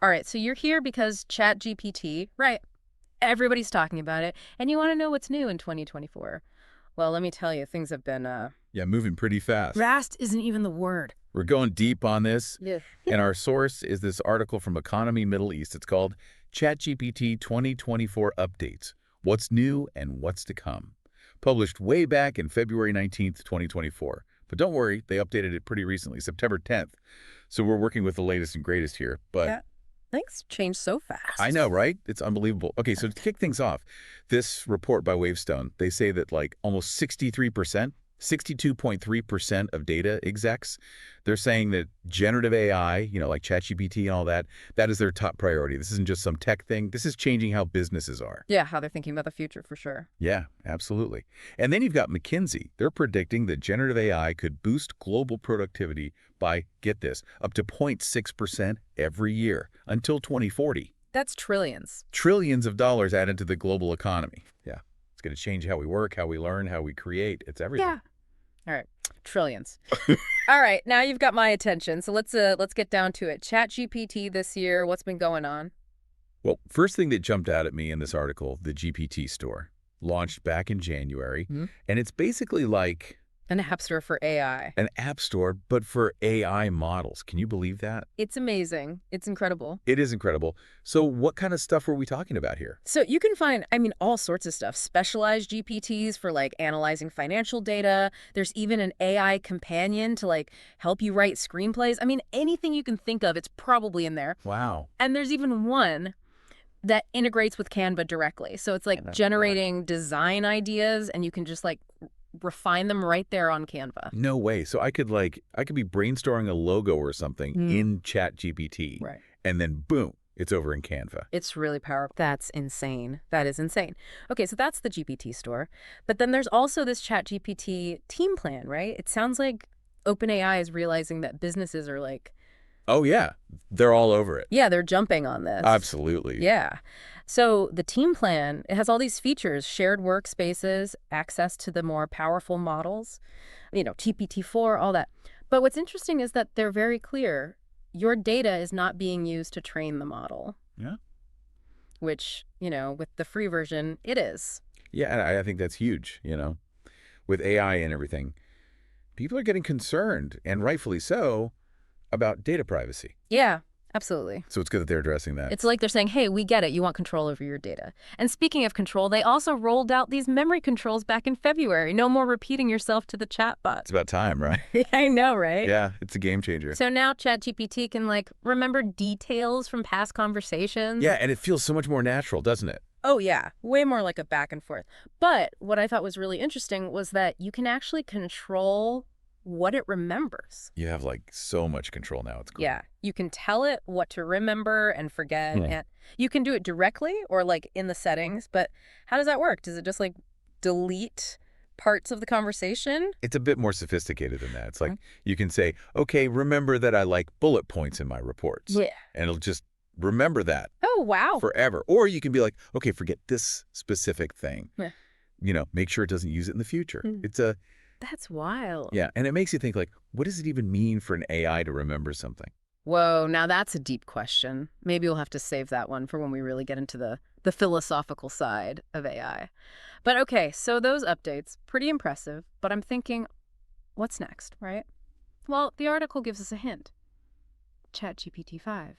All right, so you're here because ChatGPT, right? Everybody's talking about it, and you want to know what's new in 2024. Well, let me tell you, things have been, Yeah, moving pretty fast. fast isn't even the word. We're going deep on this, Yeah. and our source is this article from Economy Middle East. It's called ChatGPT 2024 Updates, What's New and What's to Come. Published way back in February 19th, 2024. But don't worry, they updated it pretty recently, September 10th. So we're working with the latest and greatest here. But Yeah. Things change so I fast. know, right? It's unbelievable. Okay, so to kick things off, this report by Wavestone, they say that like almost 63%, 62.3% of data execs, they're saying that generative AI, like ChatGPT and all that, that is their top priority. This isn't just some tech thing. This is changing how businesses are. Yeah, how they're thinking about the future for sure. Yeah, absolutely. And then you've got McKinsey. They're predicting that generative AI could boost global productivity by, get this, up to 0.6% every year until 2040. That's trillions. Trillions of dollars added to the global economy. Yeah, it's going to change how we work, how we learn, how we create. It's everything. Yeah. All right, trillions. All right, now you've got my attention, so let's get down to it. ChatGPT this year, what's been going on? Well, first thing that jumped out at me in this article, the GPT Store, launched back in January, Hmm? and it's basically like An app store for AI. an app store, but for AI models. Can you believe that? It's amazing. It's incredible. It is incredible. So what kind of stuff were we talking about here? So you can find, all sorts of stuff. Specialized GPTs for like analyzing financial data. There's even an AI companion to like help you write screenplays. Anything you can think of, it's probably in there. Wow. And there's even one that integrates with Canva directly. So it's like Canva. generating design ideas and you can just like refine them right there on Canva. No way. So I could be brainstorming a logo or something Mm. in ChatGPT, Right. and then boom, it's over in Canva. It's really powerful. That's insane. That is insane. Okay, so that's the GPT store. But then there's also this ChatGPT team plan, right? It sounds like OpenAI is realizing that businesses are like, Oh yeah, they're all over it. yeah, they're jumping on this. Absolutely. Yeah. So the team plan, it has all these features, shared workspaces, access to the more powerful models, GPT-4, all that. But what's interesting is that they're very clear. Your data is not being used to train the model. Yeah. Which, with the free version, it is. Yeah, and I think that's huge, with AI and everything. People are getting concerned, and rightfully so, about data privacy. Yeah, absolutely. So it's good that they're addressing that. It's like they're saying, hey, we get it. You want control over your data. And speaking of control, they also rolled out these memory controls back in February. No more repeating yourself to the chatbot. It's about time, right? I know, right? Yeah, it's a game changer. So now ChatGPT can, remember details from past conversations. Yeah, and it feels so much more natural, doesn't it? Oh, yeah. Way more like a back and forth. But what I thought was really interesting was that you can actually control what it remembers. You have so much control now. It's cool. Yeah. You can tell it what to remember and forget. Hmm. And you can do it directly or in the settings. But how does that work? Does it just delete parts of the conversation? It's a bit more sophisticated than that. It's like you can say, okay, remember that I like bullet points in my reports. Yeah. And it'll just remember that Oh, wow. forever. Or you can be like, okay, forget this specific thing. Yeah. Make sure it doesn't use it in the future. Hmm. That's wild. Yeah, and it makes you think what does it even mean for an AI to remember something? Whoa, now that's a deep question. Maybe we'll have to save that one for when we really get into the philosophical side of AI. But okay, so those updates, pretty impressive, but I'm thinking, what's next, right? Well, the article gives us a hint. ChatGPT 5.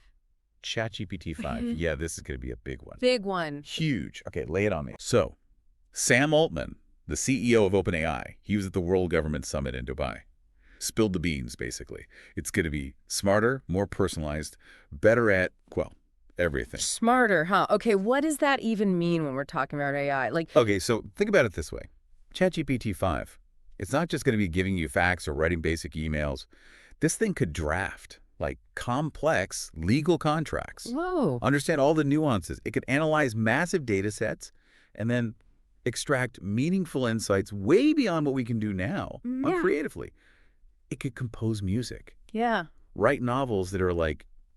ChatGPT 5. Yeah, this is going to be a big one. Big one. Huge. Okay, lay it on me. So, Sam Altman, the CEO of OpenAI, he was at the World Government Summit in Dubai. Spilled the beans, basically. It's going to be smarter, more personalized, better at, everything. Smarter, huh? Okay, what does that even mean when we're talking about AI? Okay, so think about it this way. ChatGPT 5, it's not just going to be giving you facts or writing basic emails. This thing could draft, complex legal contracts. Whoa. Understand all the nuances. It could analyze massive data sets and then extract meaningful insights way beyond what we can do now creatively. It could compose music. Yeah. Write novels that are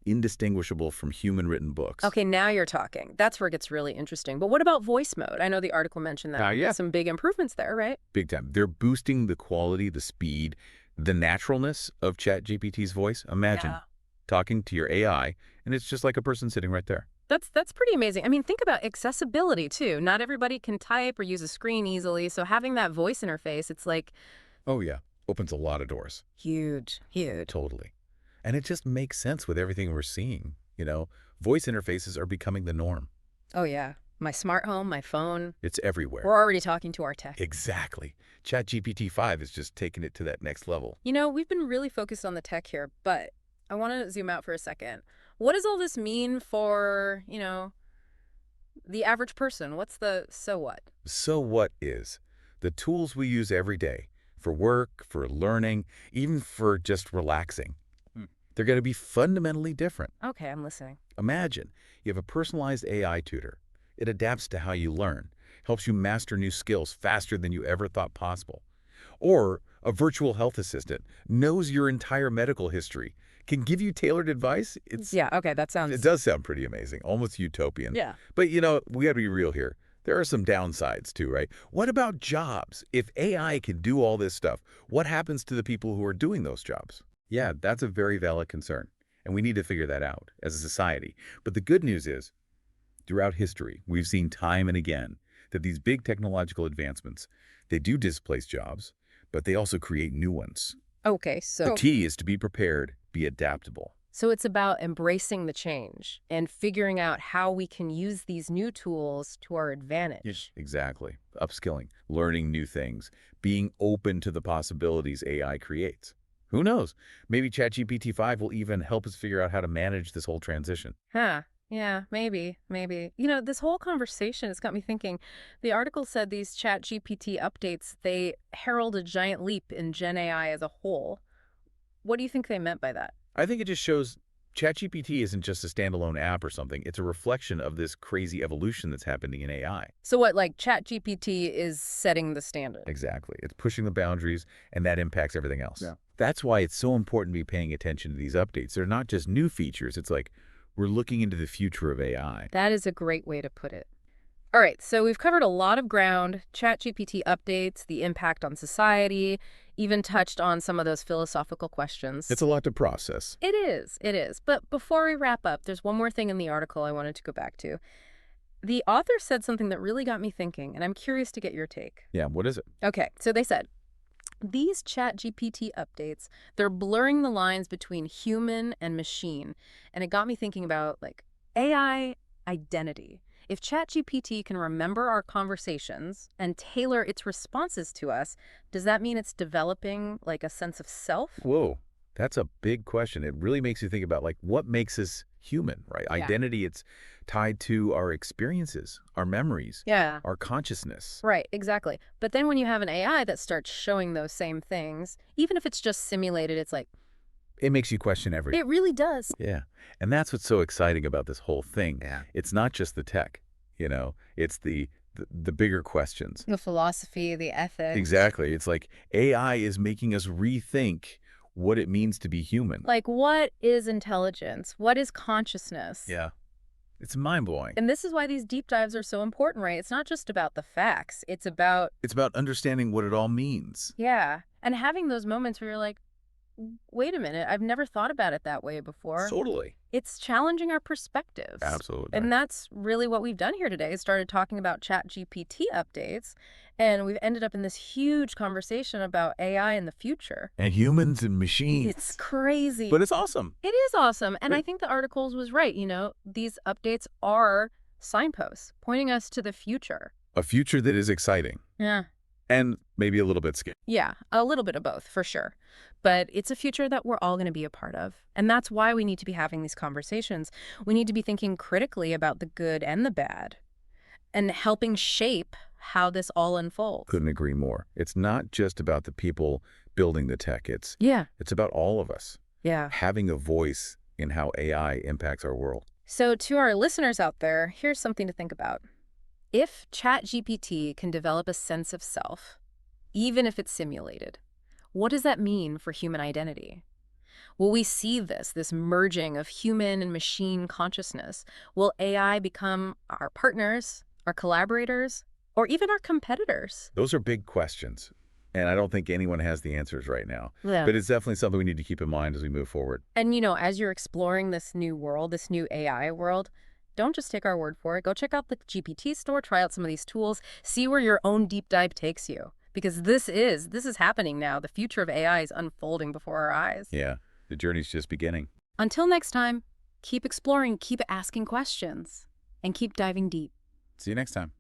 indistinguishable from human-written books. Okay, now you're talking. That's where it gets really interesting. But what about voice mode? I know the article mentioned that. Yeah. Some big improvements there, right? Big time. They're boosting the quality, the speed, the naturalness of ChatGPT's voice. Imagine talking to your AI, and it's just like a person sitting right there. That's pretty amazing. I mean, think about accessibility too. Not everybody can type or use a screen easily, so having that voice interface, it's like Oh, yeah. Opens a lot of doors. huge, huge. Totally. And it just makes sense with everything we're seeing. Voice interfaces are becoming the norm. Oh yeah. My smart home, my phone. It's everywhere. We're already talking to our tech. Exactly. ChatGPT 5 is just taking it to that next level. We've been really focused on the tech here, but I want to zoom out for a second. What does all this mean for, the average person? What's the so what? So what is? The tools we use every day for work, for learning, even for just relaxing. They're going to be fundamentally different. Okay, I'm listening. Imagine you have a personalized AI tutor. It adapts to how you learn, helps you master new skills faster than you ever thought possible. Or a virtual health assistant knows your entire medical history, can give you tailored advice. Yeah, okay, that It sounds... does sound pretty amazing, almost utopian. Yeah. But, we got to be real here. There are some downsides too, right? What about jobs? If AI can do all this stuff, what happens to the people who are doing those jobs? Yeah, that's a very valid concern, and we need to figure that out as a society. But the good news is, throughout history, we've seen time and again that these big technological advancements, they do displace jobs, but they also create new ones. Okay, The key is to be prepared, be adaptable. So it's about embracing the change and figuring out how we can use these new tools to our advantage. Exactly. Upskilling, learning new things, being open to the possibilities AI creates. Who knows? Maybe ChatGPT 5 will even help us figure out how to manage this whole transition. Huh. Yeah, maybe, maybe. This whole conversation has got me thinking. The article said these ChatGPT updates, they herald a giant leap in Gen AI as a whole. What do you think they meant by that? I think it just shows ChatGPT isn't just a standalone app or something. It's a reflection of this crazy evolution that's happening in AI. So what, like ChatGPT is setting the standard? Exactly. It's pushing the boundaries, and that impacts everything else. Yeah. That's why it's so important to be paying attention to these updates. They're not just new features. It's like we're looking into the future of AI. That is a great way to put it. All right, so we've covered a lot of ground, ChatGPT updates, the impact on society, even touched on some of those philosophical questions. It's a lot to process. It is, it is. But before we wrap up, there's one more thing in the article I wanted to go back to. The author said something that really got me thinking, and I'm curious to get your take. Yeah, what is it? Okay, so they said, these ChatGPT updates, they're blurring the lines between human and machine. And it got me thinking about, AI identity. If ChatGPT can remember our conversations and tailor its responses to us, does that mean it's developing, a sense of self? Whoa, that's a big question. It really makes you think about, what makes us human, right? Yeah. Identity, it's tied to our experiences, our memories, Yeah. our consciousness. Right, exactly. But then when you have an AI that starts showing those same things, even if it's just simulated, it's like, It makes you question everything. it really does. Yeah, and that's what's so exciting about this whole thing. Yeah. It's not just the tech, it's the bigger questions. The philosophy, the ethics. Exactly. It's like AI is making us rethink what it means to be human. Like, what is intelligence? What is consciousness? Yeah. It's mind-blowing. And this is why these deep dives are so important, right? It's not just about the facts. It's about, It's about understanding what it all means. yeah, and having those moments where you're like, wait a minute, I've never thought about it that way before. Totally. It's challenging our perspectives. Absolutely. And that's really what we've done here today. Started talking about ChatGPT updates, and we've ended up in this huge conversation about AI in the future. And humans and machines. It's crazy. But it's awesome. It is awesome. And Right. I think the articles was right. These updates are signposts pointing us to the future. A future that is exciting. Yeah. And maybe a little bit scary. Yeah, a little bit of both, for sure. But it's a future that we're all going to be a part of. And that's why we need to be having these conversations. We need to be thinking critically about the good and the bad and helping shape how this all unfolds. Couldn't agree more. It's not just about the people building the tech. It's about all of us Yeah. having a voice in how AI impacts our world. So to our listeners out there, here's something to think about. If ChatGPT can develop a sense of self, even if it's simulated, what does that mean for human identity? Will we see this merging of human and machine consciousness? Will AI become our partners, our collaborators, or even our competitors? Those are big questions. And I don't think anyone has the answers right now. Yeah. But it's definitely something we need to keep in mind as we move forward. And, as you're exploring this new world, this new AI world, don't just take our word for it. Go check out the GPT store, try out some of these tools, see where your own deep dive takes you. Because this is happening now. The future of AI is unfolding before our eyes. Yeah, the journey's just beginning. Until next time, keep exploring, keep asking questions, and keep diving deep. See you next time.